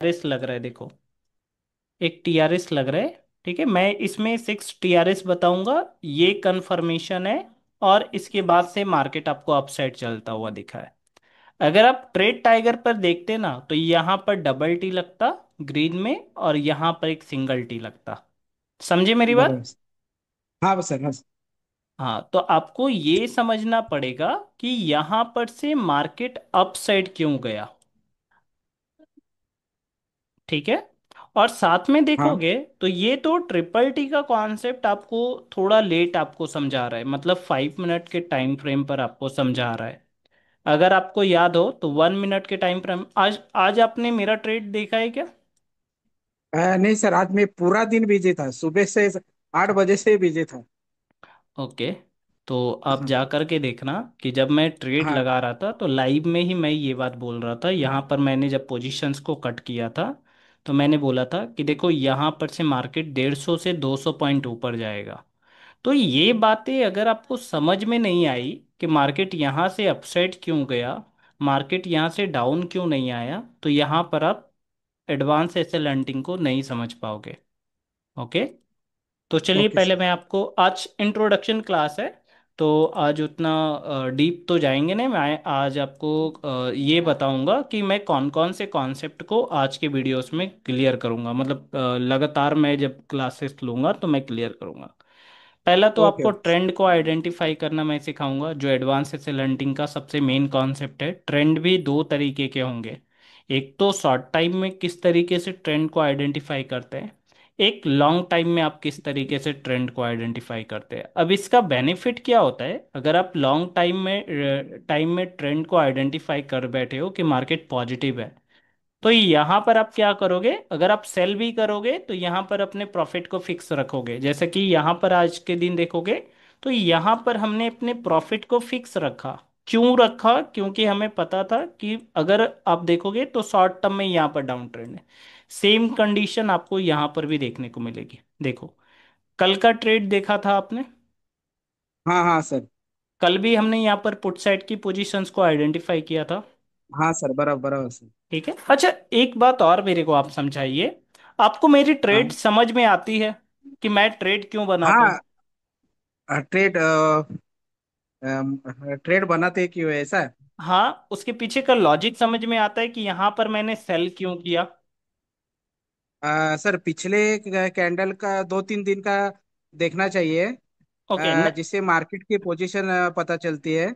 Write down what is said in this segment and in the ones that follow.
TRS लग रहा है, देखो एक टीआरएस लग रहा है। ठीक है, मैं इसमें 6 टीआरएस बताऊंगा, ये कंफर्मेशन है। और इसके बाद से मार्केट आपको अपसाइड चलता हुआ दिखा है। अगर आप ट्रेड टाइगर पर देखते ना, तो यहाँ पर डबल टी लगता ग्रीन में, और यहाँ पर एक सिंगल टी लगता। समझे मेरी बात? बराबर। हाँ सर, हाँ सर। हाँ, तो आपको ये समझना पड़ेगा कि यहाँ पर से मार्केट अपसाइड क्यों गया। ठीक है। और साथ में हाँ। देखोगे तो ये तो ट्रिपल टी का कॉन्सेप्ट आपको थोड़ा लेट आपको समझा रहा है, मतलब 5 मिनट के टाइम फ्रेम पर आपको समझा रहा है। अगर आपको याद हो तो 1 मिनट के टाइम फ्रेम, आज आज आपने मेरा ट्रेड देखा है क्या? नहीं सर, आज मैं पूरा दिन बिजी था, सुबह से 8 बजे से बिजी था। ओके। तो आप हाँ जा कर के देखना कि जब मैं ट्रेड हाँ। लगा रहा था तो लाइव में ही मैं ये बात बोल रहा था। यहाँ पर मैंने जब पोजीशंस को कट किया था, तो मैंने बोला था कि देखो यहाँ पर से मार्केट 150 से 200 पॉइंट ऊपर जाएगा। तो ये बातें अगर आपको समझ में नहीं आई कि मार्केट यहाँ से अपसाइड क्यों गया, मार्केट यहाँ से डाउन क्यों नहीं आया, तो यहाँ पर आप एडवांस एसएल हंटिंग को नहीं समझ पाओगे। ओके। तो चलिए, ओके पहले सर। मैं आपको, आज इंट्रोडक्शन क्लास है, तो आज उतना डीप तो जाएंगे नहीं। मैं आज आपको ये बताऊंगा कि मैं कौन कौन से कॉन्सेप्ट को आज के वीडियोस में क्लियर करूंगा, मतलब लगातार मैं जब क्लासेस लूंगा तो मैं क्लियर करूंगा। पहला तो ओके आपको ओके। ट्रेंड को आइडेंटिफाई करना मैं सिखाऊंगा, जो एडवांस एसेल हंटिंग का सबसे मेन कॉन्सेप्ट है। ट्रेंड भी दो तरीके के होंगे, एक तो शॉर्ट टाइम में किस तरीके से ट्रेंड को आइडेंटिफाई करते हैं, एक लॉन्ग टाइम में आप किस तरीके से ट्रेंड को आइडेंटिफाई करते हैं। अब इसका बेनिफिट क्या होता है, अगर आप लॉन्ग टाइम में ट्रेंड को आइडेंटिफाई कर बैठे हो कि मार्केट पॉजिटिव है, तो यहाँ पर आप क्या करोगे, अगर आप सेल भी करोगे तो यहाँ पर अपने प्रॉफिट को फिक्स रखोगे। जैसे कि यहाँ पर आज के दिन देखोगे, तो यहाँ पर हमने अपने प्रॉफिट को फिक्स रखा। क्यों रखा? क्योंकि हमें पता था कि अगर आप देखोगे तो शॉर्ट टर्म में यहाँ पर डाउन ट्रेंड है। सेम कंडीशन आपको यहाँ पर भी देखने को मिलेगी। देखो, कल का ट्रेड देखा था आपने? हाँ हाँ सर। कल भी हमने यहाँ पर पुट साइड की पोजीशंस को आइडेंटिफाई किया था। हाँ सर, बराबर बराबर सर। ठीक है। अच्छा, एक बात और मेरे को आप समझाइए, आपको मेरी ट्रेड हाँ समझ में आती है कि मैं ट्रेड क्यों बनाता हूँ? हाँ। ट्रेड ट्रेड बनाते क्यों है, ऐसा है? हाँ, उसके पीछे का लॉजिक समझ में आता है कि यहाँ पर मैंने सेल क्यों किया। सर, पिछले कैंडल का 2-3 दिन का देखना चाहिए, ओके। जिससे मार्केट की पोजीशन पता चलती है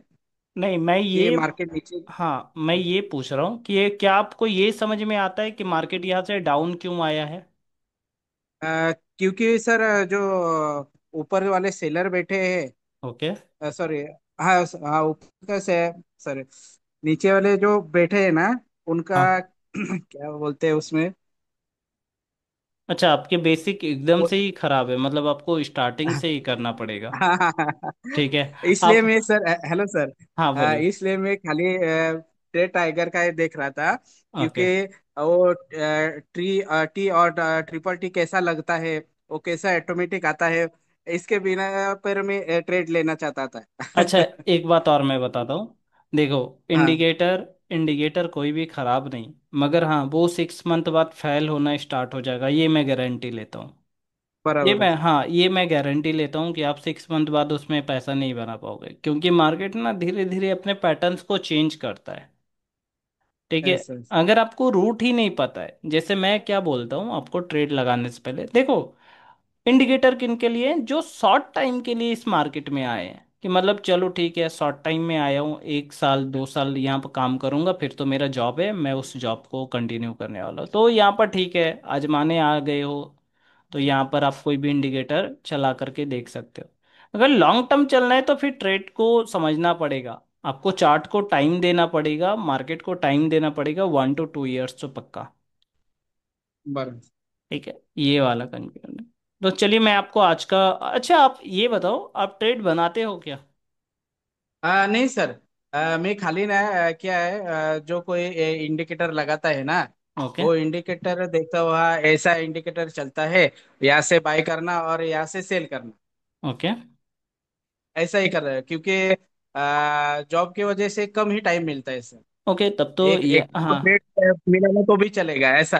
नहीं, मैं कि ये, मार्केट नीचे। हाँ मैं ये पूछ रहा हूँ कि ये क्या आपको ये समझ में आता है कि मार्केट यहाँ से डाउन क्यों आया है? क्योंकि सर, जो ऊपर वाले सेलर बैठे ओके। हैं, सॉरी। हाँ हाँ, ऊपर का से सॉरी, नीचे वाले जो बैठे हैं ना, उनका हाँ। क्या बोलते हैं उसमें? अच्छा, आपके बेसिक एकदम वो से ही खराब है, मतलब आपको स्टार्टिंग से ही करना पड़ेगा। हाँ हाँ हाँ। ठीक है। इसलिए आप, मैं सर, हेलो सर। हाँ बोलिए। इसलिए मैं खाली ट्रेड टाइगर का ही देख रहा था, ओके। क्योंकि वो टी और ट्रिपल टी कैसा लगता है, वो कैसा ऑटोमेटिक आता है, इसके बिना पर मैं ट्रेड लेना चाहता था। अच्छा, एक बात और मैं बताता हूँ। देखो, हाँ, इंडिकेटर इंडिकेटर कोई भी खराब नहीं, मगर हाँ वो 6 मंथ बाद फेल होना स्टार्ट हो जाएगा, ये मैं गारंटी लेता हूँ। ये बराबर। मैं, हाँ ये मैं गारंटी लेता हूँ कि आप 6 मंथ बाद उसमें पैसा नहीं बना पाओगे, क्योंकि मार्केट ना धीरे धीरे अपने पैटर्न्स को चेंज करता है। ठीक है। ऐसा ऐसा। अगर आपको रूट ही नहीं पता है, जैसे मैं क्या बोलता हूँ आपको, ट्रेड लगाने से पहले देखो, इंडिकेटर किन के लिए हैं? जो शॉर्ट टाइम के लिए इस मार्केट में आए हैं, कि मतलब चलो ठीक है, शॉर्ट टाइम में आया हूँ, 1 साल 2 साल यहाँ पर काम करूंगा, फिर तो मेरा जॉब है, मैं उस जॉब को कंटिन्यू करने वाला हूँ, तो यहाँ पर ठीक है, आजमाने आ गए हो, तो यहाँ पर आप कोई भी इंडिकेटर चला करके देख सकते हो। अगर लॉन्ग टर्म चलना है तो फिर ट्रेड को समझना पड़ेगा, आपको चार्ट को टाइम देना पड़ेगा, मार्केट को टाइम देना पड़ेगा, 1 to 2 years तो पक्का। बराबर। ठीक है, ये वाला कंफ्यूजन है। तो चलिए मैं आपको आज का, अच्छा आप ये बताओ, आप ट्रेड बनाते हो क्या? नहीं सर, मैं खाली ना, क्या है, जो कोई इंडिकेटर लगाता है ना, ओके। वो इंडिकेटर देखता हुआ ऐसा इंडिकेटर चलता है, यहाँ से बाय करना और यहाँ से सेल करना, ओके। ऐसा ही कर रहे हैं, क्योंकि जॉब की वजह से कम ही टाइम मिलता है सर। ओके, तब तो एक ये, एक हाँ। ट्रेड मिला ना तो भी चलेगा ऐसा।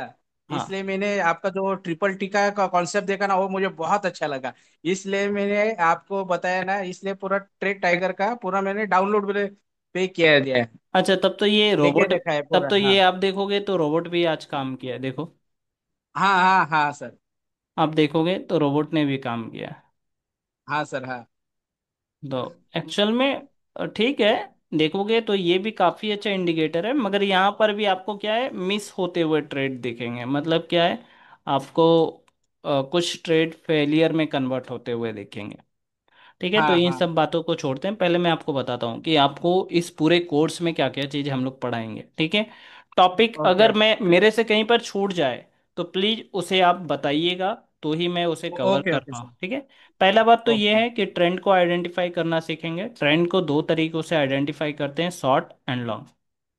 हाँ। इसलिए मैंने आपका जो ट्रिपल टी का कॉन्सेप्ट देखा ना, वो मुझे बहुत अच्छा लगा। इसलिए मैंने आपको बताया ना, इसलिए पूरा ट्रेड टाइगर का पूरा मैंने डाउनलोड पे किया दिया है। अच्छा, तब तो ये देखे रोबोट, देखा है तब पूरा, तो हाँ। ये आप देखोगे तो रोबोट भी आज काम किया है, देखो। हाँ हाँ हाँ सर। आप देखोगे तो रोबोट ने भी काम किया है। हाँ सर, हाँ। तो एक्चुअल में ठीक है, देखोगे तो ये भी काफ़ी अच्छा इंडिकेटर है, मगर यहाँ पर भी आपको क्या है, मिस होते हुए ट्रेड दिखेंगे। मतलब क्या है, आपको कुछ ट्रेड फेलियर में कन्वर्ट होते हुए दिखेंगे। ठीक है, तो हाँ इन हाँ। सब बातों को छोड़ते हैं, पहले मैं आपको बताता हूँ कि आपको इस पूरे कोर्स में क्या क्या चीज़ हम लोग पढ़ाएंगे। ठीक है, टॉपिक ओके अगर मैं मेरे से कहीं पर छूट जाए तो प्लीज़ उसे आप बताइएगा, तो ही मैं उसे कवर ओके कर ओके सर। पाऊँ। ठीक है, पहला बात तो ये ओके है कि ट्रेंड को आइडेंटिफाई करना सीखेंगे। ट्रेंड को दो तरीकों से आइडेंटिफाई करते हैं, शॉर्ट एंड लॉन्ग।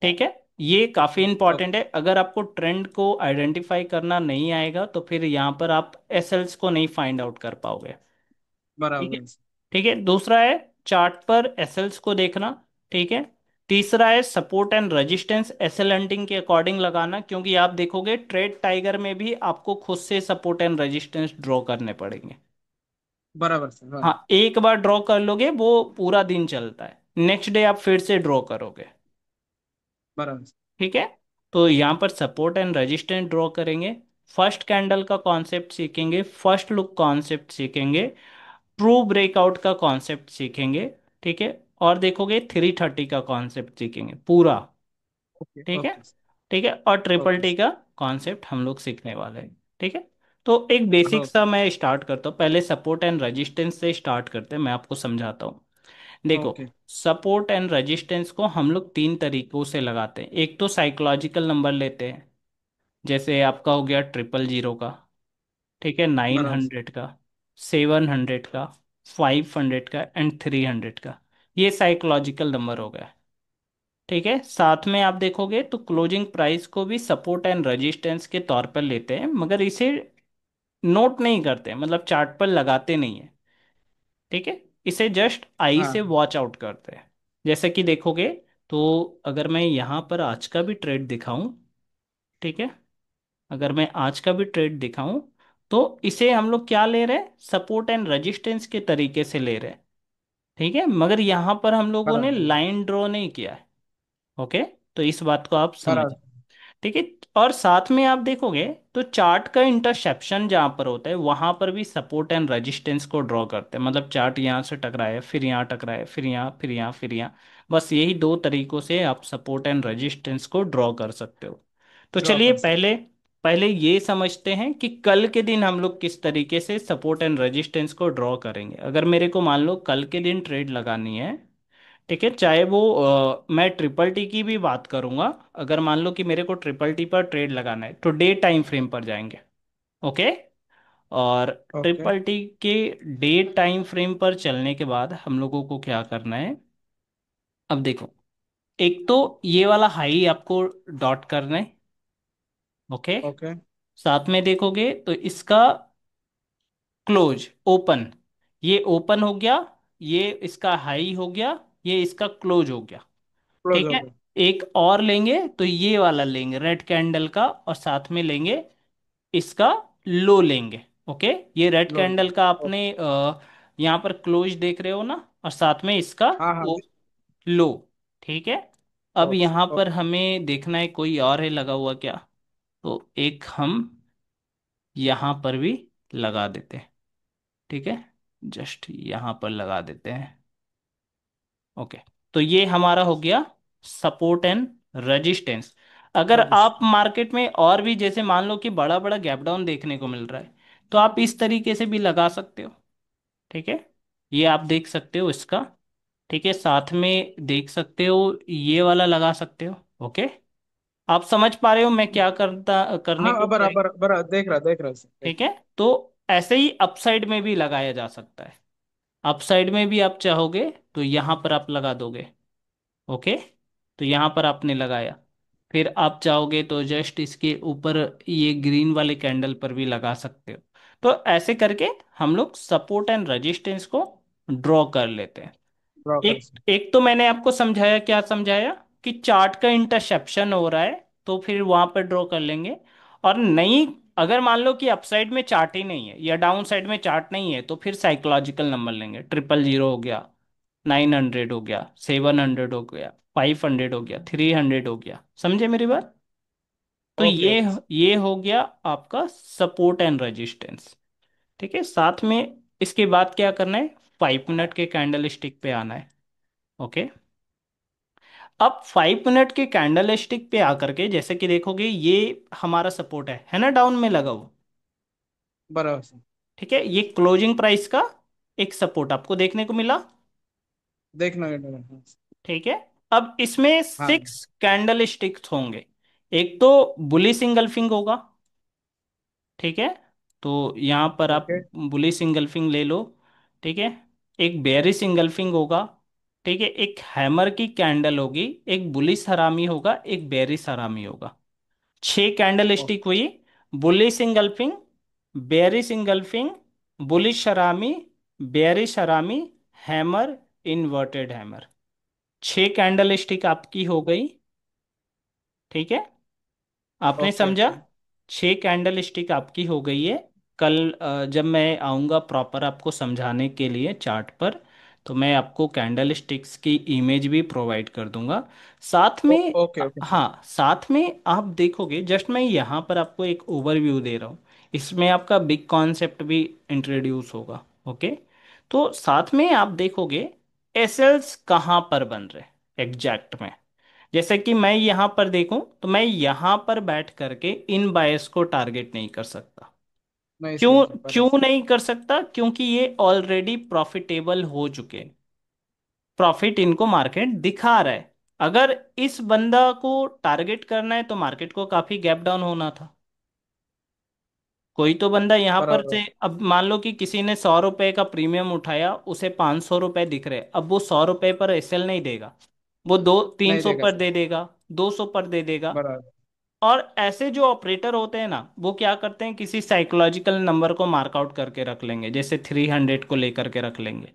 ठीक है, ये काफ़ी इंपॉर्टेंट ओके। है। अगर आपको ट्रेंड को आइडेंटिफाई करना नहीं आएगा तो फिर यहाँ पर आप एसएल्स को नहीं फाइंड आउट कर पाओगे। ठीक है। बराबर। ठीक है, दूसरा है चार्ट पर एसएल्स को देखना। ठीक है, तीसरा है support and resistance SL hunting के अकॉर्डिंग लगाना, क्योंकि आप देखोगे ट्रेड टाइगर में भी आपको खुद से सपोर्ट एंड रेजिस्टेंस ड्रॉ करने पड़ेंगे। बराबर सर, हाँ। हाँ, एक बार ड्रॉ कर लोगे वो पूरा दिन चलता है, नेक्स्ट डे आप फिर से ड्रॉ करोगे। बराबर सर। ठीक है, तो यहाँ पर सपोर्ट एंड रेजिस्टेंस ड्रॉ करेंगे, फर्स्ट कैंडल का कॉन्सेप्ट सीखेंगे, फर्स्ट लुक कॉन्सेप्ट सीखेंगे, ट्रू ब्रेकआउट का कॉन्सेप्ट सीखेंगे। ठीक है, और देखोगे 330 का कॉन्सेप्ट सीखेंगे पूरा। ओके ठीक है। Okay sir. ठीक है, और ट्रिपल ओके टी सर। का कॉन्सेप्ट हम लोग सीखने वाले हैं। ठीक है, तो एक बेसिक सा ओके मैं स्टार्ट करता हूँ, पहले सपोर्ट एंड रेजिस्टेंस से स्टार्ट करते हैं, मैं आपको समझाता हूँ। देखो, ओके। सपोर्ट एंड रेजिस्टेंस को हम लोग तीन तरीकों से लगाते हैं। एक तो साइकोलॉजिकल नंबर लेते हैं, जैसे आपका हो गया 000 का। ठीक है, नाइन बराबर सर। हंड्रेड का, 700 का, 500 का एंड 300 का। ये साइकोलॉजिकल नंबर हो गया। ठीक है, साथ में आप देखोगे तो क्लोजिंग प्राइस को भी सपोर्ट एंड रेजिस्टेंस के तौर पर लेते हैं, मगर इसे नोट नहीं करते हैं, मतलब चार्ट पर लगाते नहीं है। ठीक है, इसे जस्ट आई से हाँ। वॉच आउट करते हैं। जैसे कि देखोगे तो अगर मैं यहाँ पर आज का भी ट्रेड दिखाऊं, ठीक है, अगर मैं आज का भी ट्रेड दिखाऊं तो इसे हम लोग क्या ले रहे हैं, सपोर्ट एंड रेजिस्टेंस के तरीके से ले रहे हैं। ठीक है, मगर यहाँ पर हम लोगों ने बराबर। लाइन ड्रॉ नहीं किया है। ओके, तो इस बात को आप समझ। बराबर। ठीक है, और साथ में आप देखोगे तो चार्ट का इंटरसेप्शन जहां पर होता है वहां पर भी सपोर्ट एंड रेजिस्टेंस को ड्रॉ करते हैं। मतलब चार्ट यहाँ से टकराए, फिर यहाँ टकराए, फिर यहाँ, फिर यहाँ, फिर यहाँ। बस यही दो तरीकों से आप सपोर्ट एंड रेजिस्टेंस को ड्रॉ कर सकते हो। तो ड्रॉ चलिए कर सकते। पहले पहले ये समझते हैं कि कल के दिन हम लोग किस तरीके से सपोर्ट एंड रेजिस्टेंस को ड्रॉ करेंगे। अगर मेरे को मान लो कल के दिन ट्रेड लगानी है, ठीक है, चाहे वो मैं ट्रिपल टी की भी बात करूंगा। अगर मान लो कि मेरे को ट्रिपल टी पर ट्रेड लगाना है तो डे टाइम फ्रेम पर जाएंगे। ओके, और ओके ट्रिपल टी के डे टाइम फ्रेम पर चलने के बाद हम लोगों को क्या करना है। अब देखो, एक तो ये वाला हाई आपको डॉट करना है। Okay, okay. साथ में देखोगे तो इसका क्लोज ओपन, ये ओपन हो गया, ये इसका हाई हो गया, ये इसका क्लोज हो गया। क्लोज ठीक हो है, गया। एक और लेंगे तो ये वाला लेंगे रेड कैंडल का, और साथ में लेंगे इसका लो लेंगे। ओके, ये रेड लो। कैंडल का ओके। आपने यहाँ पर क्लोज देख रहे हो ना, और साथ में इसका हाँ हाँ। लो। ठीक है, अब ओके यहाँ पर ओके। हमें देखना है कोई और है लगा हुआ क्या, तो एक हम यहाँ पर भी लगा देते हैं। ठीक है, जस्ट यहाँ पर लगा देते हैं। ओके, तो ये हमारा हो गया सपोर्ट एंड रेजिस्टेंस। अगर रजिश। आप मार्केट में और भी जैसे मान लो कि बड़ा बड़ा गैप डाउन देखने को मिल रहा है, तो आप इस तरीके से भी लगा सकते हो। ठीक है, ये आप देख सकते हो इसका। ठीक है, साथ में देख सकते हो ये वाला लगा सकते हो। ओके, आप समझ पा रहे हो मैं क्या करता करने को हाँ, ट्राई। बराबर बराबर, देख रहा सर, ठीक है, तो ऐसे ही अपसाइड में भी लगाया जा सकता है। अपसाइड में भी आप चाहोगे तो यहाँ पर आप लगा दोगे। ओके, तो यहाँ पर आपने लगाया, फिर आप चाहोगे तो जस्ट इसके ऊपर ये ग्रीन वाले कैंडल पर भी लगा सकते हो। तो ऐसे करके हम लोग सपोर्ट एंड रेजिस्टेंस को ड्रॉ कर लेते हैं। ड्रॉ कर एक सकते। एक तो मैंने आपको समझाया, क्या समझाया, कि चार्ट का इंटरसेप्शन हो रहा है तो फिर वहां पर ड्रॉ कर लेंगे। और नहीं, अगर मान लो कि अपसाइड में चार्ट ही नहीं है या डाउन साइड में चार्ट नहीं है तो फिर साइकोलॉजिकल नंबर लेंगे। 000 हो गया, 900 हो गया, 700 हो गया, 500 हो गया, 300 हो गया। समझे मेरी बात? तो ओके ओके। ये हो गया आपका सपोर्ट एंड रेजिस्टेंस। ठीक है, साथ में इसके बाद क्या करना है, 5 मिनट के कैंडल स्टिक पे आना है। ओके। अब 5 मिनट के कैंडल स्टिक पे आकर के जैसे कि देखोगे ये हमारा सपोर्ट है ना, डाउन में लगा हुआ। बराबर सर। ठीक है, ये क्लोजिंग प्राइस का एक सपोर्ट आपको देखने को मिला। देखना है। ठीक है, अब इसमें हाँ। 6 कैंडल स्टिक्स होंगे। एक तो बुलिश इंगल्फिंग होगा। ठीक है, तो यहाँ पर आप ओके बुलिश इंगल्फिंग ले लो। ठीक है, एक बेरिश इंगल्फिंग होगा। ठीक है, एक हैमर की कैंडल होगी, एक बुलिश हरामी होगा, एक बेरिश हरामी होगा। 6 कैंडल स्टिक ओके हुई। Bullish engulfing, bearish engulfing, bullish हरामी, बेरिश हरामी, hammer, inverted hammer. 6 candle stick आपकी हो गई। ठीक है, आपने ओके समझा? ओके। 6 कैंडल स्टिक आपकी हो गई है। कल जब मैं आऊँगा प्रॉपर आपको समझाने के लिए चार्ट पर, तो मैं आपको कैंडल स्टिक्स की इमेज भी प्रोवाइड कर दूंगा साथ में। Okay okay sir. हाँ, साथ में आप देखोगे, जस्ट मैं यहाँ पर आपको एक ओवरव्यू दे रहा हूँ, इसमें आपका बिग कॉन्सेप्ट भी इंट्रोड्यूस होगा। ओके, तो साथ में आप देखोगे एसएल्स कहाँ पर बन रहे एग्जैक्ट में। जैसे कि मैं यहाँ पर देखूं तो मैं यहाँ पर बैठ करके इन बायर्स को टारगेट नहीं कर सकता। नहीं सही क्यों? सर, बराबर क्यों सर। नहीं कर सकता? क्योंकि ये ऑलरेडी प्रॉफिटेबल हो चुके हैं। प्रॉफिट इनको मार्केट दिखा रहा है। अगर इस बंदा को टारगेट करना है तो मार्केट को काफी गैप डाउन होना था। कोई तो बंदा यहाँ पर बराबर। से, अब मान लो कि किसी ने 100 रुपए का प्रीमियम उठाया, उसे 500 रुपए दिख रहे, अब वो 100 रुपए पर एसएल नहीं देगा, वो दो तीन नहीं सौ देगा पर सर। दे देगा, 200 पर दे देगा। बराबर। और ऐसे जो ऑपरेटर होते हैं ना, वो क्या करते हैं, किसी साइकोलॉजिकल नंबर को मार्कआउट करके रख लेंगे, जैसे 300 को लेकर के रख लेंगे।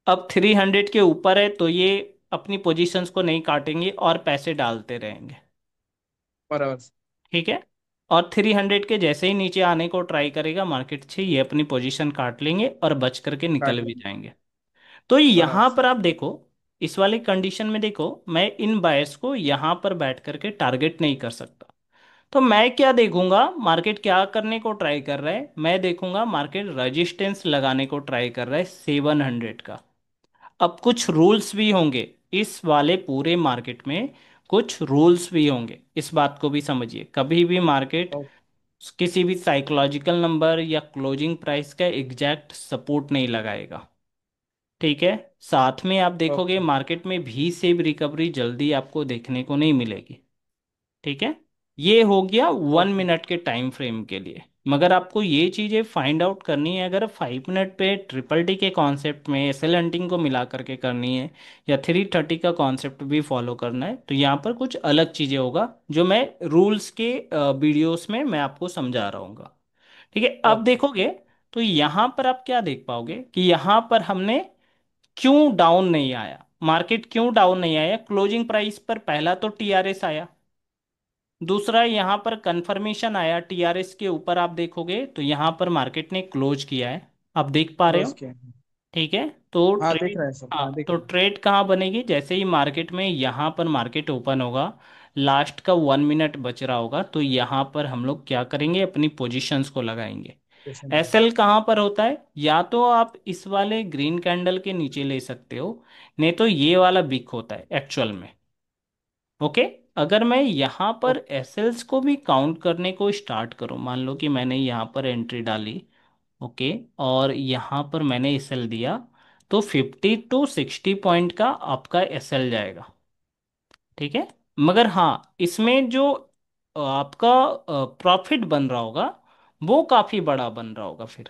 अब 300 के ऊपर है तो ये अपनी पोजीशंस को नहीं काटेंगे और पैसे डालते रहेंगे। बराबर सर। ठीक है, और 300 के जैसे ही नीचे आने को ट्राई करेगा मार्केट से, ये अपनी पोजीशन काट लेंगे और बच करके काट निकल भी लेंगे। जाएंगे। तो बराबर यहाँ सर। पर आप देखो, इस वाली कंडीशन में देखो, मैं इन बायर्स को यहाँ पर बैठ करके टारगेट नहीं कर सकता। तो मैं क्या देखूंगा, मार्केट क्या करने को ट्राई कर रहा है, मैं देखूंगा मार्केट रेजिस्टेंस लगाने को ट्राई कर रहा है 700 का। अब कुछ रूल्स भी होंगे इस वाले पूरे मार्केट में, कुछ रूल्स भी होंगे, इस बात को भी समझिए। कभी भी मार्केट ओ- किसी भी साइकोलॉजिकल नंबर या क्लोजिंग प्राइस का एग्जैक्ट सपोर्ट नहीं लगाएगा। ठीक है, साथ में आप देखोगे ओके मार्केट में भी से भी रिकवरी जल्दी आपको देखने को नहीं मिलेगी। ठीक है, ये हो गया वन ओके। मिनट के टाइम फ्रेम के लिए। मगर आपको ये चीज़ें फाइंड आउट करनी है, अगर 5 मिनट पे ट्रिपल टी के कॉन्सेप्ट में एसएल हंटिंग को मिला करके करनी है या 330 का कॉन्सेप्ट भी फॉलो करना है, तो यहाँ पर कुछ अलग चीज़ें होगा जो मैं रूल्स के वीडियोस में मैं आपको समझा रहा हूँ। ठीक है, अब ओके देखोगे तो यहाँ पर आप क्या देख पाओगे कि यहाँ पर हमने क्यों डाउन नहीं आया, मार्केट क्यों डाउन नहीं आया। क्लोजिंग प्राइस पर पहला तो टीआरएस आया, दूसरा यहाँ पर कंफर्मेशन आया टीआरएस के ऊपर। आप देखोगे तो यहाँ पर मार्केट ने क्लोज किया है, आप देख पा रहे हो। क्लोज किया। ठीक है, तो हाँ दिख ट्रेड, रहा है सर, हाँ हाँ, दिख तो रहा है। ट्रेड कहाँ बनेगी, जैसे ही मार्केट में यहाँ पर मार्केट ओपन होगा, लास्ट का 1 मिनट बच रहा होगा, तो यहाँ पर हम लोग क्या करेंगे, अपनी पोजीशंस को लगाएंगे। स्टेशन पे। एसएल कहाँ पर होता है, या तो आप इस वाले ग्रीन कैंडल के नीचे ले सकते हो, नहीं तो ये वाला बिग होता है एक्चुअल में। ओके, अगर मैं यहाँ पर ओके एसएल्स को भी काउंट करने को स्टार्ट करूँ, मान लो कि मैंने यहाँ पर एंट्री डाली। ओके, और यहाँ पर मैंने एसएल दिया, तो 50 to 60 पॉइंट का आपका एसएल जाएगा। ठीक है, मगर हाँ, इसमें जो आपका प्रॉफिट बन रहा होगा वो काफ़ी बड़ा बन रहा होगा फिर।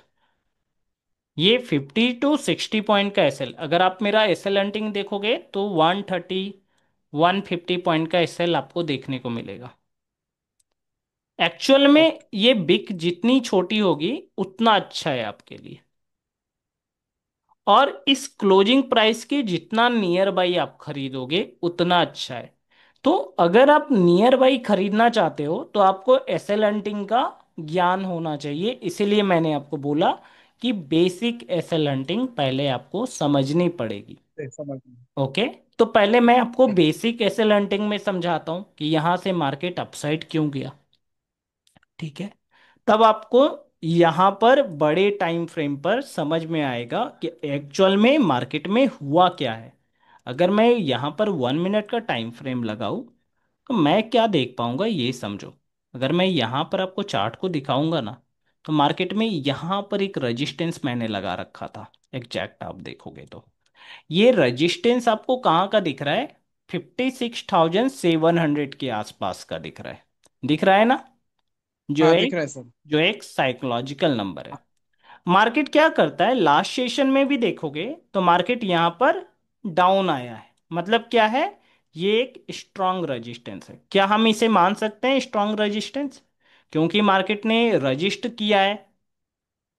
ये 50 to 60 पॉइंट का एसएल, अगर आप मेरा एसएल हंटिंग देखोगे तो 150 पॉइंट का एसएल आपको देखने को मिलेगा। एक्चुअल में ओके ये बिक जितनी छोटी होगी उतना अच्छा है आपके लिए। और इस क्लोजिंग प्राइस के जितना नियर बाई आप खरीदोगे उतना अच्छा है। तो अगर आप नियर बाई खरीदना चाहते हो तो आपको एसएल हंटिंग का ज्ञान होना चाहिए, इसीलिए मैंने आपको बोला कि बेसिक एसएल हंटिंग पहले आपको समझनी पड़ेगी। समझ गया। ओके। तो पहले मैं आपको बेसिक एसएल हंटिंग में समझाता हूँ कि यहाँ से मार्केट अपसाइड क्यों गया। ठीक है। तब आपको यहाँ पर बड़े टाइम फ्रेम पर समझ में आएगा कि एक्चुअल में मार्केट में हुआ क्या है। अगर मैं यहाँ पर 1 मिनट का टाइम फ्रेम लगाऊं तो मैं क्या देख पाऊंगा ये समझो। अगर मैं यहाँ पर आपको चार्ट को दिखाऊंगा ना, तो मार्केट में यहाँ पर एक रेजिस्टेंस मैंने लगा रखा था। एग्जैक्ट आप देखोगे तो ये रेजिस्टेंस आपको कहाँ का दिख रहा है? 56,700 के आसपास का दिख रहा है। दिख रहा है ना? जो हाँ दिख एक रहा है सर। जो एक साइकोलॉजिकल नंबर है। मार्केट क्या करता है, लास्ट सेशन में भी देखोगे तो मार्केट यहां पर डाउन आया है। मतलब क्या है? ये एक स्ट्रांग रेजिस्टेंस है। क्या हम इसे मान सकते हैं स्ट्रांग रेजिस्टेंस? क्योंकि मार्केट ने रजिस्ट किया है।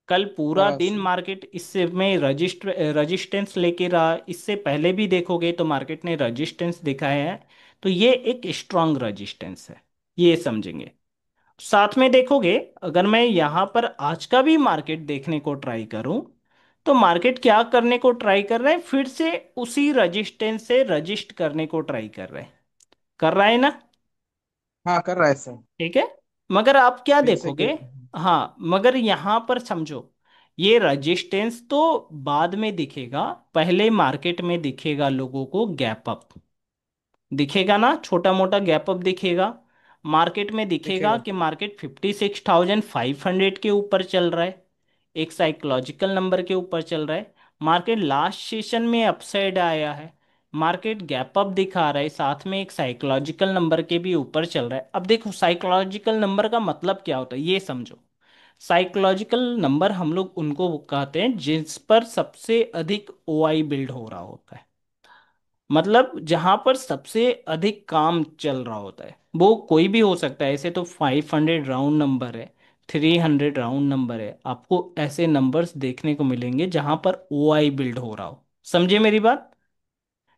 कल पूरा हाँ दिन सर। मार्केट इससे में रजिस्टेंस लेके रहा। इससे पहले भी देखोगे तो मार्केट ने रजिस्टेंस दिखाया है। तो ये एक स्ट्रांग रजिस्टेंस है, ये समझेंगे। साथ में देखोगे, अगर मैं यहाँ पर आज का भी मार्केट देखने को ट्राई करूं तो मार्केट क्या करने को ट्राई कर रहा है, फिर से उसी रजिस्टेंस से रजिस्ट करने को ट्राई कर रहा है ना? हाँ कर रहा है सर। ठीक है। मगर आप क्या फिर से देखोगे? हाँ, मगर यहाँ पर समझो, ये रजिस्टेंस तो बाद में दिखेगा। पहले मार्केट में दिखेगा लोगों को गैप अप। दिखेगा ना, छोटा मोटा गैप अप दिखेगा। मार्केट में दिखेगा दिखेगा। कि मार्केट 56,500 के ऊपर चल रहा है। एक साइकोलॉजिकल नंबर के ऊपर चल रहा है। मार्केट लास्ट सेशन में अपसाइड आया है। मार्केट गैप अप दिखा रहा है, साथ में एक साइकोलॉजिकल नंबर के भी ऊपर चल रहा है। अब देखो, साइकोलॉजिकल नंबर का मतलब क्या होता है ये समझो। साइकोलॉजिकल नंबर हम लोग उनको कहते हैं जिस पर सबसे अधिक ओआई बिल्ड हो रहा होता है। मतलब जहां पर सबसे अधिक काम चल रहा होता है, वो कोई भी हो सकता है। ऐसे तो 500 राउंड नंबर है, 300 राउंड नंबर है। आपको ऐसे नंबर्स देखने को मिलेंगे जहां पर ओआई बिल्ड हो रहा हो। समझे मेरी बात?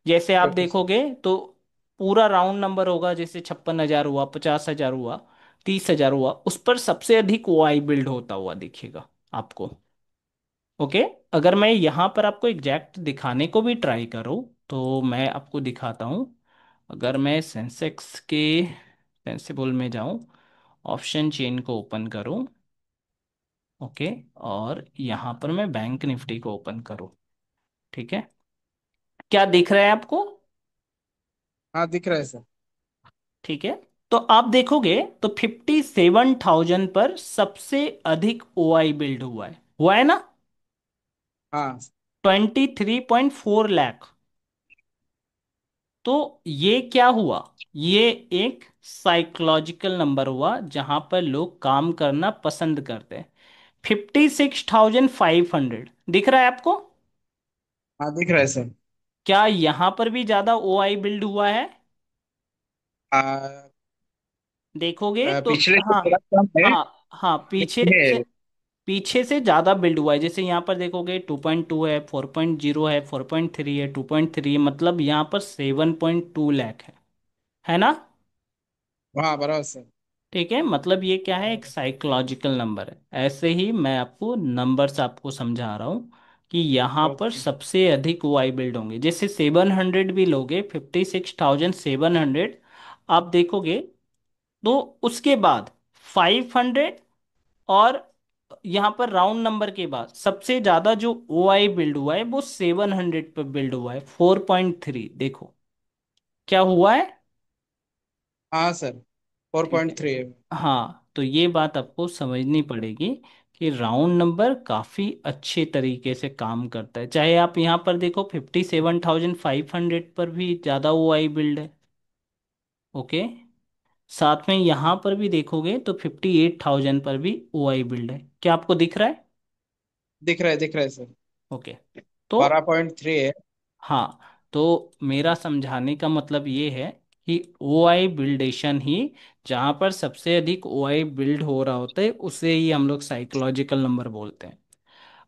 जैसे आप ओके सर। देखोगे तो पूरा राउंड नंबर होगा, जैसे 56,000 हुआ, 50,000 हुआ, 30,000 हुआ, उस पर सबसे अधिक ओआई बिल्ड होता हुआ दिखेगा आपको। ओके। अगर मैं यहाँ पर आपको एग्जैक्ट दिखाने को भी ट्राई करूँ तो मैं आपको दिखाता हूँ। अगर मैं सेंसेक्स के सेंसिबल में जाऊँ, ऑप्शन चेन को ओपन करूँ। ओके। और यहाँ पर मैं बैंक निफ्टी को ओपन करूँ। ठीक है। क्या दिख रहा है आपको? हाँ दिख रहा है सर। ठीक है। तो आप देखोगे तो 57,000 पर सबसे अधिक ओआई बिल्ड हुआ है ना? हाँ 23.4 लाख। तो ये क्या हुआ? ये एक साइकोलॉजिकल नंबर हुआ जहां पर लोग काम करना पसंद करते हैं। 56,500 दिख रहा है आपको? हाँ दिख रहा है सर। क्या यहां पर भी ज्यादा ओआई बिल्ड हुआ है? आ, देखोगे तो पिछले से हाँ, थोड़ा कम है। हाँ, हाँ, है। पीछे से ज्यादा बिल्ड हुआ है। जैसे यहाँ पर देखोगे 2.2 है, 4.0 है, 4.3 है, 2.3 है। मतलब यहाँ पर 7.2 लाख है ना? हाँ बराबर सर। ठीक है। मतलब ये क्या है, एक साइकोलॉजिकल नंबर है। ऐसे ही मैं आपको नंबर्स आपको समझा रहा हूँ कि यहाँ पर ओके। सबसे अधिक वाई बिल्ड होंगे। जैसे 700 भी लोगे, 56,700 आप देखोगे तो उसके बाद 500, और यहाँ पर राउंड नंबर के बाद सबसे ज्यादा जो ओ आई बिल्ड हुआ है वो 700 पर बिल्ड हुआ है, 4.3। देखो क्या हुआ है। हाँ सर। फोर ठीक है। पॉइंट थ्री है। हाँ, तो ये बात आपको समझनी पड़ेगी कि राउंड नंबर काफी अच्छे तरीके से काम करता है। चाहे आप यहाँ पर देखो 57,500 पर भी ज्यादा ओ आई बिल्ड है। ओके। साथ में यहाँ पर भी देखोगे तो 58,000 पर भी ओ आई बिल्ड है। क्या आपको दिख रहा है? दिख रहा है सर। ओके। तो 12.3 है। हाँ, तो मेरा समझाने का मतलब ये है कि ओ आई बिल्डेशन ही, जहाँ पर सबसे अधिक ओ आई बिल्ड हो रहा होता है, उसे ही हम लोग साइकोलॉजिकल नंबर बोलते हैं।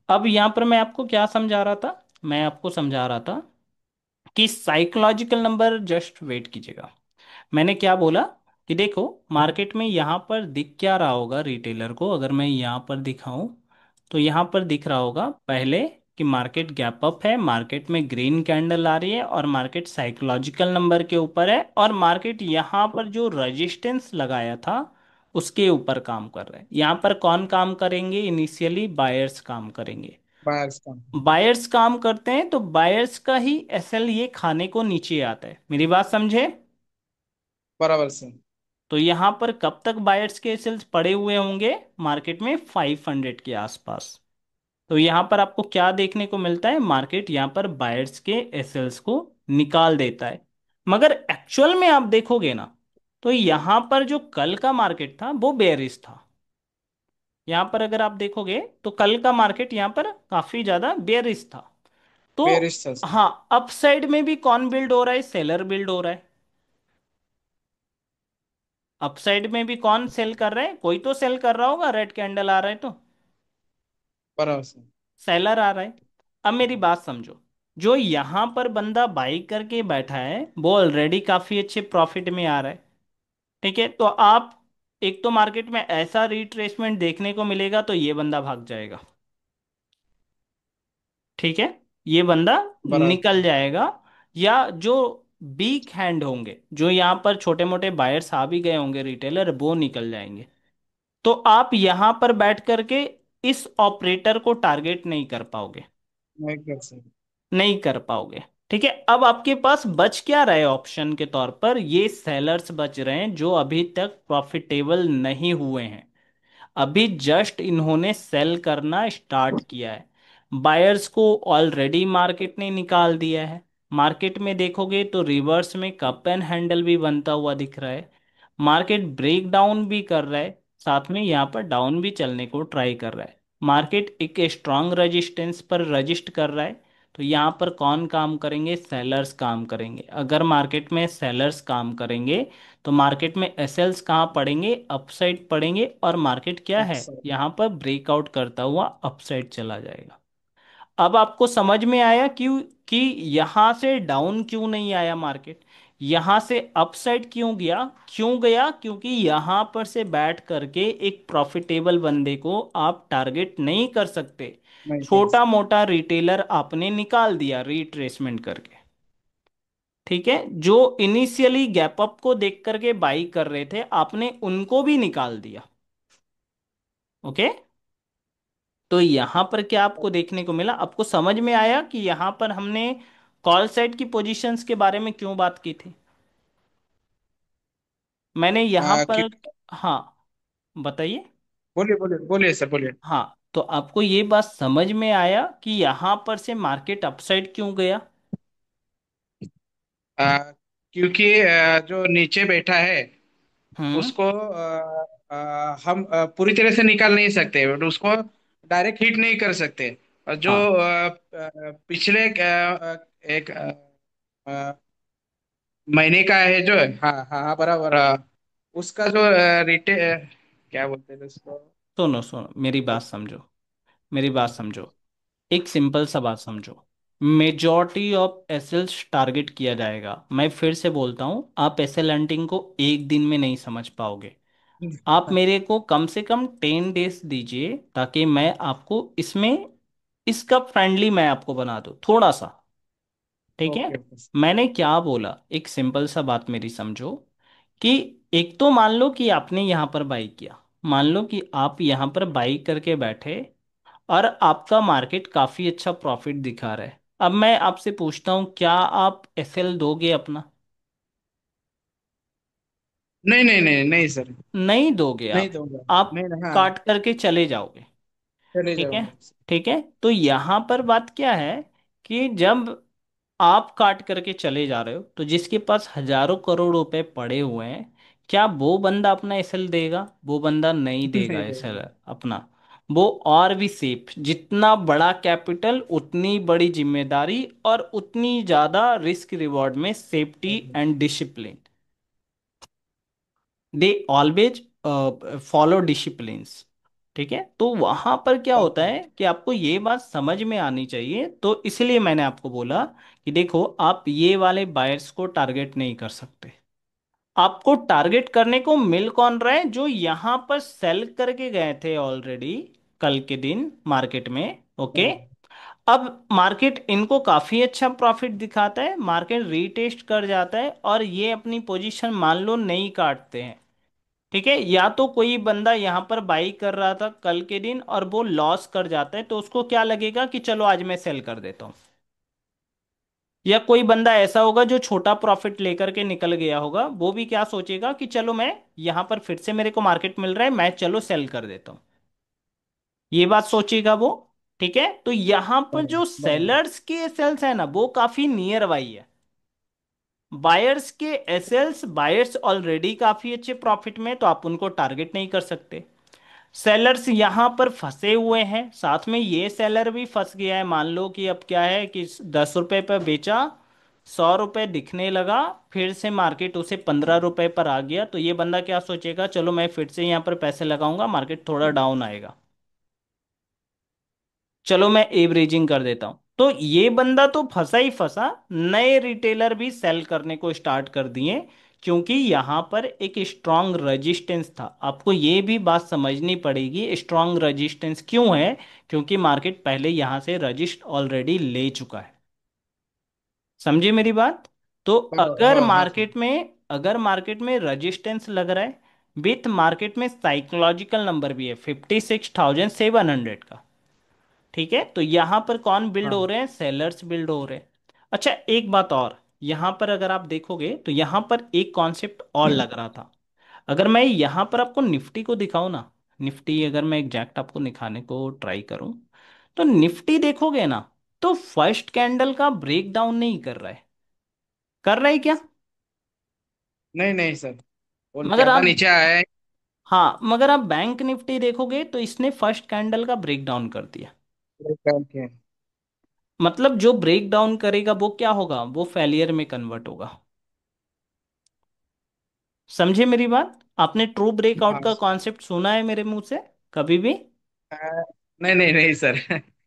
अब यहाँ पर मैं आपको क्या समझा रहा था? मैं आपको समझा रहा था कि साइकोलॉजिकल नंबर, जस्ट वेट कीजिएगा, मैंने क्या बोला कि देखो, मार्केट में यहाँ पर दिख क्या रहा होगा रिटेलर को, अगर मैं यहाँ पर दिखाऊं तो यहाँ पर दिख रहा होगा पहले कि मार्केट गैप अप है, मार्केट में ग्रीन कैंडल आ रही है और मार्केट साइकोलॉजिकल नंबर के ऊपर है, और मार्केट यहाँ पर जो रेजिस्टेंस लगाया था उसके ऊपर काम कर रहा है। यहाँ पर कौन काम करेंगे? इनिशियली बायर्स काम करेंगे। बायर्स का। बायर्स काम करते हैं तो बायर्स का ही एसएल ये खाने को नीचे आता है। मेरी बात समझे? बराबर से। तो यहाँ पर कब तक बायर्स के एसएल्स पड़े हुए होंगे? मार्केट में 500 के आसपास। तो यहाँ पर आपको क्या देखने को मिलता है? मार्केट यहाँ पर बायर्स के एसएल्स को निकाल देता है। मगर एक्चुअल में आप देखोगे ना, तो यहाँ पर जो कल का मार्केट था वो बेयरिश था। यहाँ पर अगर आप देखोगे तो कल का मार्केट यहाँ पर काफी ज्यादा बेयरिश था। तो पेरिस था सर। हाँ, अपसाइड में भी कौन बिल्ड हो रहा है? सेलर बिल्ड हो रहा है। अपसाइड में भी कौन सेल कर रहा है? कोई तो सेल कर रहा होगा, रेड कैंडल आ रहा है तो बराबर से। सेलर आ रहा है। अब मेरी बात समझो, जो यहां पर बंदा बाई करके बैठा है वो ऑलरेडी काफी अच्छे प्रॉफिट में आ रहा है। ठीक है, तो आप एक तो मार्केट में ऐसा रिट्रेसमेंट देखने को मिलेगा तो ये बंदा भाग जाएगा। ठीक है, ये बंदा बराबर। निकल जाएगा। या जो वीक हैंड होंगे, जो यहाँ पर छोटे मोटे बायर्स आ भी गए होंगे रिटेलर, वो निकल जाएंगे। तो आप यहां पर बैठ करके इस ऑपरेटर को टारगेट नहीं कर पाओगे। नहीं कर सर। नहीं कर पाओगे। ठीक है, अब आपके पास बच क्या रहे ऑप्शन के तौर पर? ये सेलर्स बच रहे हैं जो अभी तक प्रॉफिटेबल नहीं हुए हैं। अभी जस्ट इन्होंने सेल करना स्टार्ट किया है। बायर्स को ऑलरेडी मार्केट ने निकाल दिया है। मार्केट में देखोगे तो रिवर्स में कप एंड हैंडल भी बनता हुआ दिख रहा है। मार्केट ब्रेक डाउन भी कर रहा है, साथ में यहाँ पर डाउन भी चलने को ट्राई कर रहा है। मार्केट एक स्ट्रांग रेजिस्टेंस पर रजिस्ट कर रहा है। तो यहाँ पर कौन काम करेंगे? सेलर्स काम करेंगे। अगर मार्केट में सेलर्स काम करेंगे तो मार्केट में एसएल्स कहाँ पड़ेंगे? अपसाइड पड़ेंगे, और मार्केट क्या है, अच्छा। यहाँ पर ब्रेकआउट करता हुआ अपसाइड चला जाएगा। अब आपको समझ में आया क्यों कि यहाँ से डाउन क्यों नहीं आया मार्केट, यहाँ से अपसाइड क्यों गया? क्यों गया? क्योंकि यहाँ पर से बैठ करके एक प्रॉफिटेबल बंदे को आप टारगेट नहीं कर सकते। नहीं कर छोटा मोटा रिटेलर आपने निकाल दिया रिट्रेसमेंट करके। ठीक है, जो इनिशियली गैप अप को देख करके बाई कर रहे थे आपने उनको भी निकाल दिया। ओके, तो यहां पर क्या आपको देखने को मिला? आपको समझ में आया कि यहां पर हमने कॉल साइड की पोजीशंस के बारे में क्यों बात की थी? मैंने यहां क्यों। पर, हाँ बताइए। बोलिए बोलिए बोलिए सर बोलिए। हाँ, तो आपको ये बात समझ में आया कि यहां पर से मार्केट अपसाइड क्यों गया? आ, क्योंकि जो नीचे बैठा है हम्म। उसको हम पूरी तरह से निकाल नहीं सकते, बट उसको डायरेक्ट हिट नहीं कर सकते। और जो हाँ, पिछले एक महीने का है जो, हाँ हाँ हाँ बराबर, हाँ। उसका जो क्या बोलते हैं उसको। सुनो सुनो, मेरी बात समझो। मेरी बात समझो, एक सिंपल सा बात समझो। मेजॉरिटी ऑफ एसएल्स टारगेट किया जाएगा। मैं फिर से बोलता हूं, आप एसएल हंटिंग को एक दिन में नहीं समझ पाओगे। आप मेरे को कम से कम 10 डेज दीजिए ताकि मैं आपको इसमें इसका फ्रेंडली मैं आपको बना दूं थोड़ा सा। ठीक है, ओके। मैंने क्या बोला, एक सिंपल सा बात मेरी समझो कि एक तो मान लो कि आपने यहाँ पर बाई किया, मान लो कि आप यहाँ पर बाई करके बैठे और आपका मार्केट काफी अच्छा प्रॉफिट दिखा रहा है। अब मैं आपसे पूछता हूँ, क्या आप एसएल दोगे अपना? नहीं नहीं नहीं नहीं सर। नहीं दोगे नहीं आप। दूंगा। आप नहीं ना, हाँ। काट करके चले जाओगे। चले ठीक है। जाऊंगा। ठीक है, तो यहां पर बात क्या है कि जब आप काट करके चले जा रहे हो तो जिसके पास हजारों करोड़ रुपए पड़े हुए हैं, क्या वो बंदा अपना एसएल देगा? वो बंदा नहीं देगा नहीं एसएल दूंगा। अपना। वो और भी सेफ, जितना बड़ा कैपिटल उतनी बड़ी जिम्मेदारी और उतनी ज्यादा रिस्क रिवॉर्ड में safety and discipline. They always follow disciplines. ठीक है, तो वहां पर क्या होता है कि आपको ये बात समझ में आनी चाहिए, तो इसलिए मैंने आपको बोला कि देखो, आप ये वाले बायर्स को टारगेट नहीं कर सकते। आपको टारगेट करने को मिल कौन रहा है? जो यहां पर सेल करके गए थे ऑलरेडी कल के दिन मार्केट में। ओके। हाँ। अब मार्केट इनको काफी अच्छा प्रॉफिट दिखाता है, मार्केट रीटेस्ट कर जाता है और ये अपनी पोजीशन मान लो नहीं काटते हैं। ठीक है, या तो कोई बंदा यहां पर बाई कर रहा था कल के दिन और वो लॉस कर जाता है, तो उसको क्या लगेगा कि चलो आज मैं सेल कर देता हूं। या कोई बंदा ऐसा होगा जो छोटा प्रॉफिट लेकर के निकल गया होगा, वो भी क्या सोचेगा कि चलो मैं यहां पर फिर से मेरे को मार्केट मिल रहा है, मैं चलो सेल कर देता हूं। ये बात सोचेगा वो। ठीक है, तो यहां पर बराबर जो बराबर। सेलर्स के सेल्स है ना वो काफी नियर बाई है। बायर्स के एसएल्स, बायर्स ऑलरेडी काफी अच्छे प्रॉफिट में, तो आप उनको टारगेट नहीं कर सकते। सेलर्स यहां पर फंसे हुए हैं, साथ में ये सेलर भी फंस गया है। मान लो कि अब क्या है कि 10 रुपए पर बेचा, 100 रुपए दिखने लगा, फिर से मार्केट उसे 15 रुपए पर आ गया, तो ये बंदा क्या सोचेगा, चलो मैं फिर से यहाँ पर पैसे लगाऊंगा, मार्केट थोड़ा डाउन आएगा, चलो मैं एवरेजिंग कर देता हूं। तो ये बंदा तो फंसा ही फंसा। नए रिटेलर भी सेल करने को स्टार्ट कर दिए, क्योंकि यहां पर एक स्ट्रांग रेजिस्टेंस था। आपको ये भी बात समझनी पड़ेगी, स्ट्रांग रेजिस्टेंस क्यों है? क्योंकि मार्केट पहले यहां से रजिस्ट ऑलरेडी ले चुका है। समझे मेरी बात? तो अगर हाँ हाँ सर। मार्केट में, अगर मार्केट में रजिस्टेंस लग रहा है, विथ मार्केट में साइकोलॉजिकल नंबर भी है 56,700 का। ठीक है, तो यहां पर कौन बिल्ड हो हाँ। रहे हैं? सेलर्स बिल्ड हो रहे हैं। अच्छा, एक बात और, यहां पर अगर आप देखोगे तो यहां पर एक कॉन्सेप्ट और लग रहा था। अगर मैं यहां पर आपको निफ्टी को दिखाऊं ना, निफ्टी अगर मैं एग्जैक्ट आपको दिखाने को ट्राई करूं, तो निफ्टी देखोगे ना, तो फर्स्ट कैंडल का ब्रेक डाउन नहीं कर रहा है। कर रहा है क्या? नहीं नहीं सर, वो मगर ज्यादा आप, नीचे आया है। हाँ मगर आप बैंक निफ्टी देखोगे तो इसने फर्स्ट कैंडल का ब्रेक डाउन कर दिया। ओके। मतलब जो ब्रेक डाउन करेगा वो क्या होगा? वो फेलियर में कन्वर्ट होगा। समझे मेरी बात? आपने ट्रू ब्रेकआउट हाँ। का कॉन्सेप्ट सुना है मेरे मुंह से कभी भी? नहीं नहीं नहीं सर।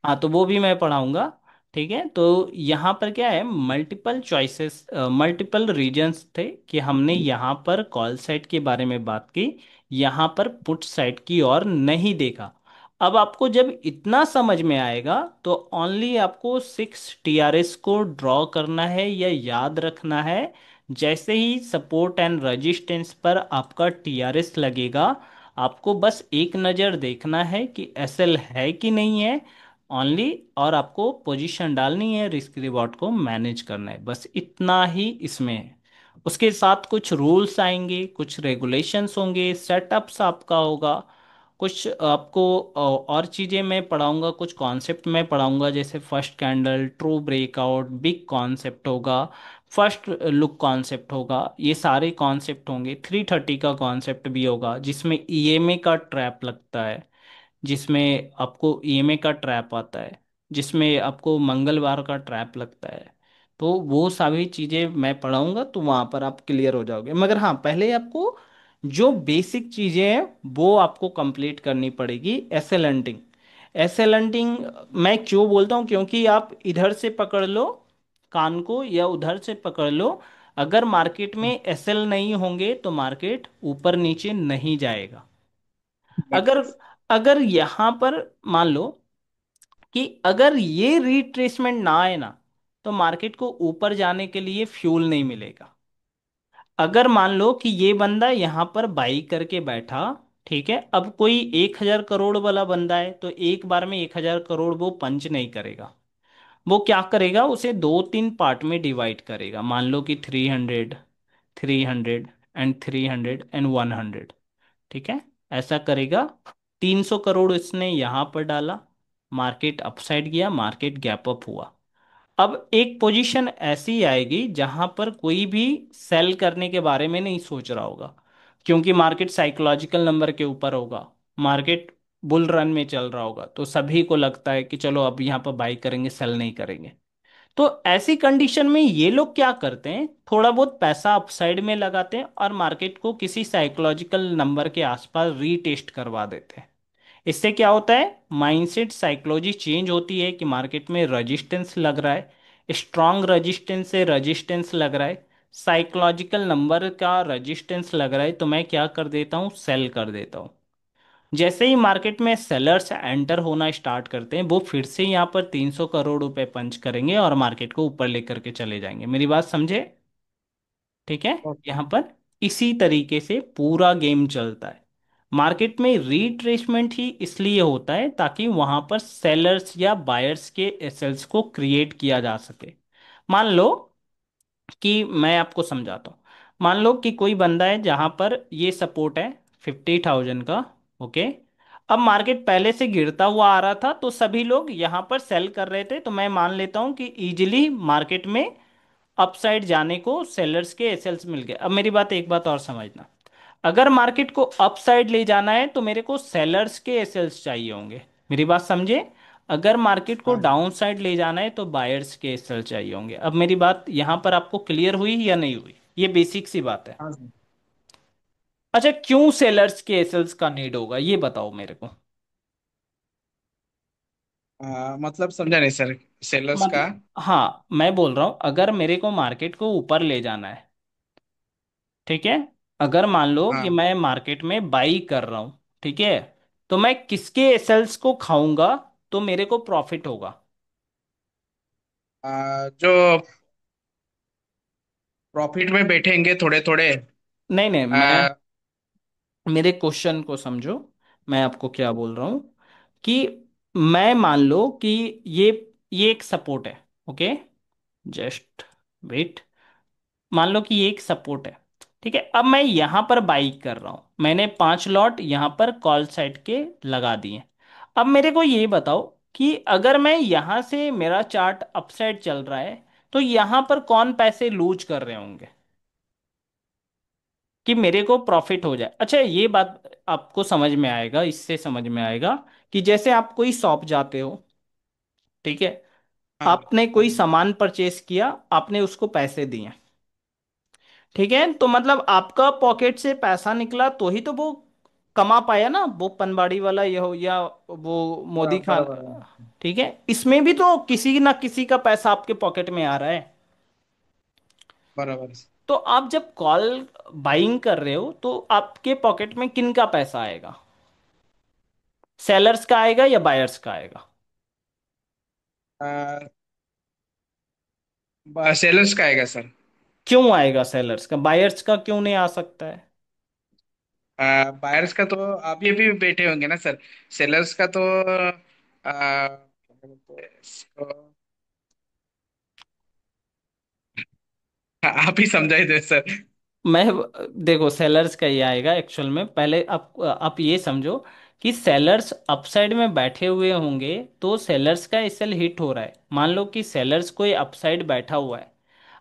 हाँ, तो वो भी मैं पढ़ाऊंगा। ठीक है, तो यहाँ पर क्या है, मल्टीपल चॉइसेस, मल्टीपल रीजंस थे कि हमने यहाँ पर कॉल साइड के बारे में बात की, यहाँ पर पुट साइड की और नहीं देखा। अब आपको जब इतना समझ में आएगा, तो ओनली आपको 6 TRS को ड्रॉ करना है या याद रखना है। जैसे ही सपोर्ट एंड रेजिस्टेंस पर आपका TRS लगेगा, आपको बस एक नज़र देखना है कि SL है कि नहीं है ओनली, और आपको पोजीशन डालनी है, रिस्क रिवॉर्ड को मैनेज करना है, बस इतना ही इसमें है। उसके साथ कुछ रूल्स आएंगे, कुछ रेगुलेशंस होंगे, सेटअप्स आपका होगा, कुछ आपको और चीज़ें मैं पढ़ाऊंगा, कुछ कॉन्सेप्ट मैं पढ़ाऊंगा, जैसे first candle, true breakout, big concept होगा, फर्स्ट लुक कॉन्सेप्ट होगा, ये सारे कॉन्सेप्ट होंगे। 330 का कॉन्सेप्ट भी होगा जिसमें EMA का ट्रैप लगता है, जिसमें आपको EMA का ट्रैप आता है, जिसमें आपको मंगलवार का ट्रैप लगता है। तो वो सभी चीज़ें मैं पढ़ाऊंगा, तो वहाँ पर आप क्लियर हो जाओगे। मगर हाँ, पहले आपको जो बेसिक चीज़ें हैं वो आपको कंप्लीट करनी पड़ेगी। एसएल हंटिंग, एसएल हंटिंग मैं क्यों बोलता हूँ, क्योंकि आप इधर से पकड़ लो कान को या उधर से पकड़ लो, अगर मार्केट में एसएल नहीं होंगे तो मार्केट ऊपर नीचे नहीं जाएगा। अगर, अगर यहां पर मान लो कि अगर ये रिट्रेसमेंट ना आए ना, तो मार्केट को ऊपर जाने के लिए फ्यूल नहीं मिलेगा। अगर मान लो कि ये बंदा यहां पर बाई करके बैठा, ठीक है, अब कोई 1,000 करोड़ वाला बंदा है, तो एक बार में 1,000 करोड़ वो पंच नहीं करेगा। वो क्या करेगा, उसे दो तीन पार्ट में डिवाइड करेगा। मान लो कि 300, 300 एंड 300 एंड 100। ठीक है, ऐसा करेगा। 300 करोड़ इसने यहां पर डाला, मार्केट अपसाइड गया, मार्केट गैप अप हुआ। अब एक पोजीशन ऐसी आएगी जहां पर कोई भी सेल करने के बारे में नहीं सोच रहा होगा, क्योंकि मार्केट साइकोलॉजिकल नंबर के ऊपर होगा, मार्केट बुल रन में चल रहा होगा, तो सभी को लगता है कि चलो अब यहाँ पर बाई करेंगे, सेल नहीं करेंगे। तो ऐसी कंडीशन में ये लोग क्या करते हैं, थोड़ा बहुत पैसा अपसाइड में लगाते हैं और मार्केट को किसी साइकोलॉजिकल नंबर के आसपास रीटेस्ट करवा देते हैं। इससे क्या होता है, माइंडसेट साइकोलॉजी चेंज होती है कि मार्केट में रेजिस्टेंस लग रहा है, स्ट्रांग रेजिस्टेंस से रेजिस्टेंस लग रहा है, साइकोलॉजिकल नंबर का रेजिस्टेंस लग रहा है तो मैं क्या कर देता हूँ, सेल कर देता हूँ। जैसे ही मार्केट में सेलर्स एंटर होना स्टार्ट करते हैं, वो फिर से यहाँ पर 300 करोड़ रुपए पंच करेंगे और मार्केट को ऊपर लेकर के चले जाएंगे। मेरी बात समझे? ठीक है। ओके। यहाँ पर इसी तरीके से पूरा गेम चलता है। मार्केट में रिट्रेसमेंट ही इसलिए होता है ताकि वहां पर सेलर्स या बायर्स के एसेल्स को क्रिएट किया जा सके। मान लो कि मैं आपको समझाता हूँ। मान लो कि कोई बंदा है जहां पर ये सपोर्ट है 50,000 का। ओके। अब मार्केट पहले से गिरता हुआ आ रहा था तो सभी लोग यहाँ पर सेल कर रहे थे, तो मैं मान लेता हूँ कि इजीली मार्केट में अपसाइड जाने को सेलर्स के एसेल्स मिल गए। अब मेरी बात, एक बात और समझना। अगर मार्केट को अपसाइड ले जाना है तो मेरे को सेलर्स के एसेल्स चाहिए होंगे। मेरी बात समझे? अगर मार्केट को हाँ डाउन साइड ले जाना है तो बायर्स के एसेल चाहिए होंगे। अब मेरी बात यहाँ पर आपको क्लियर हुई या नहीं हुई? ये बेसिक सी बात है। हाँ सर। अच्छा, क्यों सेलर्स के एसेल्स का नीड होगा ये बताओ मेरे को। मतलब समझा नहीं सर, सेलर्स का। मतलब, हाँ मैं बोल रहा हूँ अगर मेरे को मार्केट को ऊपर ले जाना है, ठीक है, अगर मान लो कि हाँ। मैं मार्केट में बाई कर रहा हूं, ठीक है, तो मैं किसके एसेल्स को खाऊंगा तो मेरे को प्रॉफिट होगा? जो प्रॉफिट में बैठेंगे थोड़े थोड़े। नहीं नहीं, मैं, आ, मेरे क्वेश्चन को समझो। मैं आपको क्या बोल रहा हूं कि मैं मान लो कि ये ये एक सपोर्ट है। Okay, just wait. मान लो कि ये एक सपोर्ट है, ठीक है। अब मैं यहां पर बाई कर रहा हूं, मैंने 5 लॉट यहां पर कॉल साइड के लगा दिए। अब मेरे को ये बताओ कि अगर मैं यहां से, मेरा चार्ट अपसाइड चल रहा है, तो यहां पर कौन पैसे लूज कर रहे होंगे कि मेरे को प्रॉफिट हो जाए? अच्छा, ये बात आपको समझ में आएगा, इससे समझ में आएगा कि जैसे आप कोई शॉप जाते हो, ठीक है, हाँ आपने हाँ। कोई सामान परचेस किया, आपने उसको पैसे दिए, ठीक है, तो मतलब आपका पॉकेट से पैसा निकला तो ही तो वो कमा पाया ना, वो पनवाड़ी वाला ये हो या वो मोदी खान। बराबर है। ठीक है, इसमें भी तो किसी ना किसी का पैसा आपके पॉकेट में आ रहा है। बराबर है। तो आप जब कॉल बाइंग कर रहे हो तो आपके पॉकेट में किन का पैसा आएगा? सेलर्स का आएगा या बायर्स का आएगा? सेलर्स का आएगा सर। क्यों आएगा सेलर्स का, बायर्स का क्यों नहीं आ सकता है? बायर्स का तो अभी अभी बैठे होंगे ना सर। सेलर्स का तो क्या बोलते हैं इसको? आप ही समझाई दे सर। मैं, देखो सेलर्स का ये आएगा एक्चुअल में। पहले आप ये समझो कि सेलर्स अपसाइड में बैठे हुए होंगे तो सेलर्स का एसएल हिट हो रहा है। मान लो कि सेलर्स कोई अपसाइड बैठा हुआ है,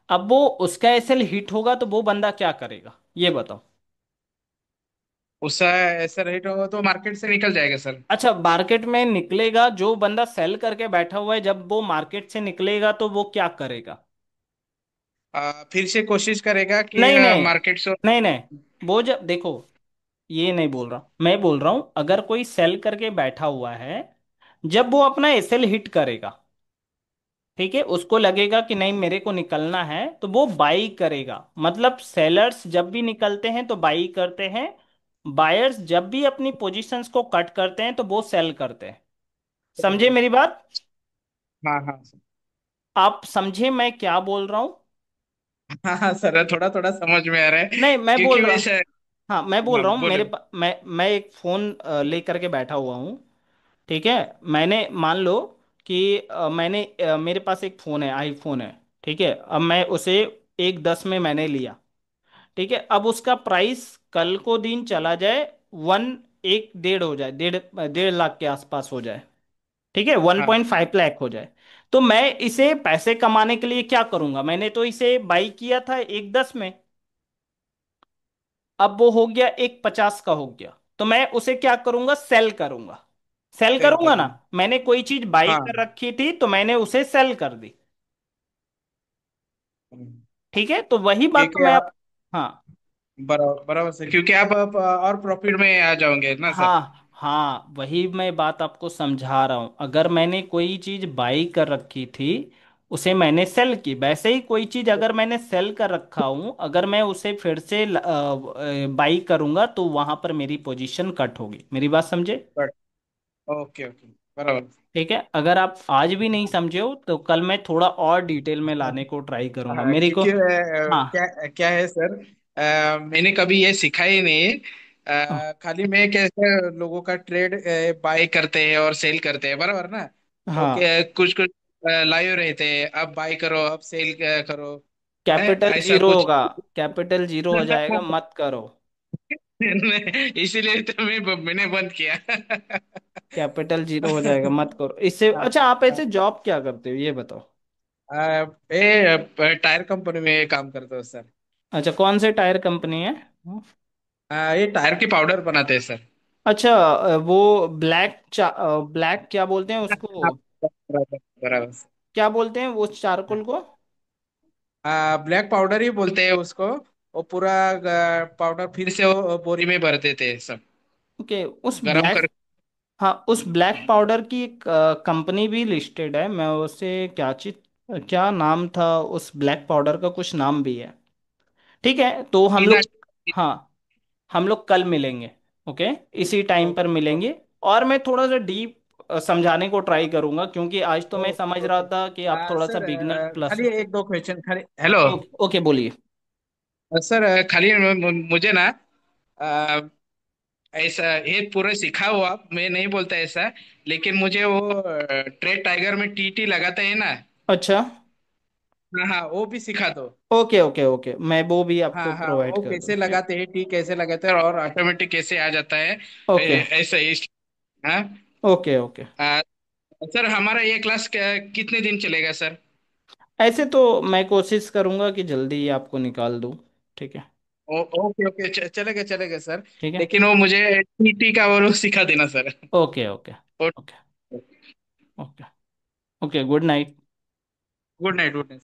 अब वो उसका एसएल हिट होगा तो वो बंदा क्या करेगा ये बताओ। उसका ऐसा रेट होगा तो मार्केट से निकल जाएगा सर। अच्छा, मार्केट में निकलेगा, जो बंदा सेल करके बैठा हुआ है जब वो मार्केट से निकलेगा तो वो क्या करेगा? फिर से कोशिश करेगा कि नहीं नहीं, मार्केट से। नहीं नहीं, वो जब देखो, ये नहीं बोल रहा मैं, बोल रहा हूं अगर कोई सेल करके बैठा हुआ है, जब वो अपना एसएल हिट करेगा, ठीक है, उसको लगेगा कि नहीं मेरे को निकलना है तो वो बाई करेगा। मतलब सेलर्स जब भी निकलते हैं तो बाई करते हैं, बायर्स जब भी अपनी पोजीशंस को कट करते हैं तो वो सेल करते हैं। समझे मेरी बात? हाँ हाँ सर। आप समझे मैं क्या बोल रहा हूं? हाँ हाँ सर, थोड़ा थोड़ा समझ में आ रहा है। नहीं, मैं क्योंकि बोल रहा, वैसे। हाँ मैं बोल हाँ रहा हूँ बोले। मैं एक फोन लेकर के बैठा हुआ हूँ, ठीक है। मैंने मान लो कि मेरे पास एक फ़ोन है, आईफोन है, ठीक है। अब मैं उसे 1,10 में मैंने लिया, ठीक है। अब उसका प्राइस कल को दिन चला जाए, वन, एक डेढ़ हो जाए, डेढ़ डेढ़ लाख के आसपास हो जाए, ठीक है, वन हाँ पॉइंट फाइव लाख हो जाए, तो मैं इसे पैसे कमाने के लिए क्या करूंगा? मैंने तो इसे बाई किया था 1,10 में, अब वो हो गया 1,50 का हो गया, तो मैं उसे क्या करूंगा? सेल करूंगा। सेल सेल करूंगा ना, करूँगा। मैंने कोई चीज बाई हाँ। कर रखी थी तो मैंने उसे सेल कर दी। ठीक है, तो वही बात तो क्योंकि मैं आप आप, हाँ बराबर बराबर से, क्योंकि आप और प्रॉफिट में आ जाओगे ना सर। हाँ हाँ, वही मैं बात आपको समझा रहा हूं। अगर मैंने कोई चीज बाई कर रखी थी उसे मैंने सेल की, वैसे ही कोई चीज अगर मैंने सेल कर रखा हूं, अगर मैं उसे फिर से बाई करूंगा तो वहां पर मेरी पोजीशन कट होगी। मेरी बात समझे? बट ओके ओके, बराबर। ठीक है, अगर आप आज भी नहीं समझे हो तो कल मैं थोड़ा और डिटेल में लाने को ट्राई करूंगा मेरे को। क्योंकि हाँ क्या क्या है सर, मैंने कभी ये सीखा ही नहीं। खाली मैं कैसे लोगों का ट्रेड बाय करते हैं और सेल करते हैं, बराबर ना। वो हाँ। कुछ कुछ लाइव रहते हैं, अब बाय करो अब सेल करो, है कैपिटल ऐसा जीरो कुछ। होगा, कैपिटल जीरो हो जाएगा, मत करो। इसीलिए तो मैंने बंद किया। कैपिटल जीरो हो जाएगा, मत करो इससे। अच्छा, आप ऐसे जॉब क्या करते हो ये बताओ। ये टायर कंपनी में काम करता हूँ सर। अच्छा, कौन से टायर कंपनी है? ये टायर की पाउडर बनाते हैं सर। अच्छा, वो ब्लैक क्या बोलते हैं उसको? हाँ, बराबर बराबर। क्या बोलते हैं वो चारकोल को? ब्लैक पाउडर ही बोलते हैं उसको। वो पूरा पाउडर फिर से वो बोरी में भर देते हैं सब, ओके, उस गरम ब्लैक, कर। हाँ उस ब्लैक पाउडर की एक कंपनी भी लिस्टेड है। मैं उसे क्या चीज, क्या नाम था उस ब्लैक पाउडर का, कुछ नाम भी है। ठीक है, तो हम टीना। लोग, हाँ हम लोग कल मिलेंगे। ओके, इसी टाइम पर ओके मिलेंगे। और मैं थोड़ा सा डीप समझाने को ट्राई करूंगा, क्योंकि आज तो मैं समझ ओके रहा ओके। था कि आप थोड़ा सा सर बिगनर प्लस खाली हो। एक दो क्वेश्चन खाली। हेलो। ओके ओके, बोलिए। सर खाली मुझे ना ऐसा ये पूरा सिखा हुआ मैं नहीं बोलता ऐसा, लेकिन मुझे वो ट्रेड टाइगर में टीटी लगाते हैं ना। अच्छा, हाँ हाँ, वो भी सिखा दो। ओके ओके ओके, मैं वो भी आपको हाँ हाँ, प्रोवाइड वो कर दूँ, कैसे ठीक। लगाते हैं, टी कैसे लगाते हैं और ऑटोमेटिक कैसे आ जाता है, ओके ऐसा इस। हाँ। Okay okay. आ, सर हमारा ये क्लास कितने दिन चलेगा सर? ऐसे तो मैं कोशिश करूंगा कि जल्दी ही आपको निकाल दूँ। ठीक है। ओके ओके, चलेगा चलेगा सर। ठीक है। लेकिन वो मुझे टीटी का वो लोग सिखा देना sir. Okay okay okay okay. Okay, good night. Good night good night.